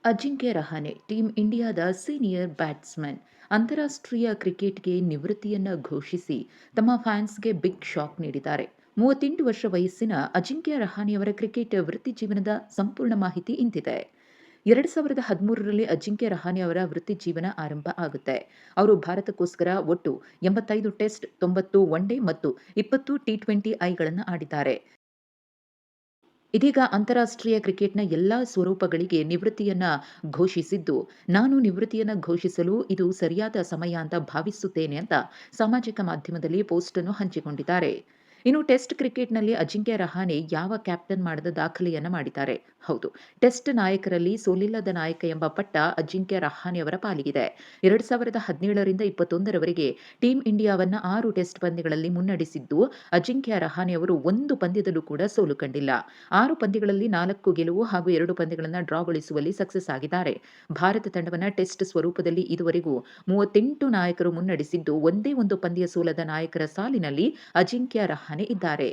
Ajinkya Rahane team ಇಂಡಿಯಾದ senior batsman ಅಂತಾರಾಷ್ಟ್ರೀಯ ಕ್ರಿಕೆಟ್ಗೆ ನಿವೃತ್ತಿಯನ್ನ ಘೋಷಿಸಿ ತಮ್ಮ ಫ್ಯಾನ್ಸ್ಗೆ ಬಿಗ್ ಶಾಕ್ ನೀಡಿದ್ದಾರೆ. 38 ವರ್ಷ ವಯಸ್ಸಿನ ಅಜಿಂಕ್ಯ ರಹಾನೆಯವರ ಕ್ರಿಕೆಟ್ ವೃತ್ತಿ ಜೀವನದ ಸಂಪೂರ್ಣ ಮಾಹಿತಿ ಇಂತಿದೆ. 2013ರಲ್ಲಿ ಅಜಿಂಕ್ಯ ರಹಾನೆ ಅವರ ವೃತ್ತಿ ಜೀವನ ಆರಂಭ ಆಗುತ್ತೆ. ಅವರು ಭಾರತಕ್ಕೋಸ್ಕರ ಒಟ್ಟು 85 ಟೆಸ್ಟ್, 90 ಒನ್ ಡೇ ಮತ್ತು 20 ಟಿ20 ಐಗಳನ್ನು ಆಡಿದ್ದಾರೆ. ಇದೀಗ ಅಂತಾರಾಷ್ಟ್ರೀಯ ಕ್ರಿಕೆಟ್‌ನ ಎಲ್ಲಾ ಸ್ವರೂಪಗಳಿಗೆ ನಿವೃತ್ತಿಯನ್ನ ಘೋಷಿಸಿದ್ದು, ನಾನು ನಿವೃತ್ತಿಯನ್ನ ಘೋಷಿಸಲು ಇದು ಸರಿಯಾದ ಸಮಯ ಅಂತ ಭಾವಿಸುತ್ತೇನೆ ಅಂತ ಸಾಮಾಜಿಕ ಮಾಧ್ಯಮದಲ್ಲಿ ಪೋಸ್ಟ್ ಅನ್ನು ಹಂಚಿಕೊಂಡಿದ್ದಾರೆ. ಇನ್ನು ಟೆಸ್ಟ್ ಕ್ರಿಕೆಟ್‌ನಲ್ಲಿ ಅಜಿಂಕ್ಯ ರಹಾನೆ ಯಾವ ಕ್ಯಾಪ್ಟನ್ ಮಾಡದ ದಾಖಲೆಯನ್ನ ಮಾಡಿದ್ದಾರೆ. ಹೌದು, ಟೆಸ್ಟ್ ನಾಯಕರಲ್ಲಿ ಸೋಲಿಲ್ಲದ ನಾಯಕ ಎಂಬ ಪಟ್ಟ ಅಜಿಂಕ್ಯ ರಹಾನೆಯವರ ಪಾಲಿಗಿದೆ. 2017ರಿಂದ 21ರವರೆಗೆ ಟೀಂ ಇಂಡಿಯಾವನ್ನ 6 ಟೆಸ್ಟ್ ಪಂದ್ಯಗಳಲ್ಲಿ ಮುನ್ನಡೆಸಿದ್ದು, ಅಜಿಂಕ್ಯ ರಹಾನೆ ಅವರು ಒಂದು ಪಂದ್ಯದಲ್ಲೂ ಕೂಡ ಸೋಲು ಕಂಡಿಲ್ಲ. 6 ಪಂದ್ಯಗಳಲ್ಲಿ 4 ಗೆಲುವು ಹಾಗೂ 2 ಪಂದ್ಯಗಳನ್ನು ಡ್ರಾಗೊಳಿಸುವಲ್ಲಿ ಸಕ್ಸಸ್ ಆಗಿದ್ದಾರೆ. ಭಾರತ ತಂಡವನ್ನು ಟೆಸ್ಟ್ ಸ್ವರೂಪದಲ್ಲಿ ಇದುವರೆಗೂ 38 ನಾಯಕರು ಮುನ್ನಡೆಸಿದ್ದು, ಒಂದೇ ಒಂದು ಪಂದ್ಯ ಸೋಲದ ನಾಯಕರ ಸಾಲಿನಲ್ಲಿ ಅಜಿಂಕ್ಯ ರಹಾನೆ ಇದ್ದಾರೆ.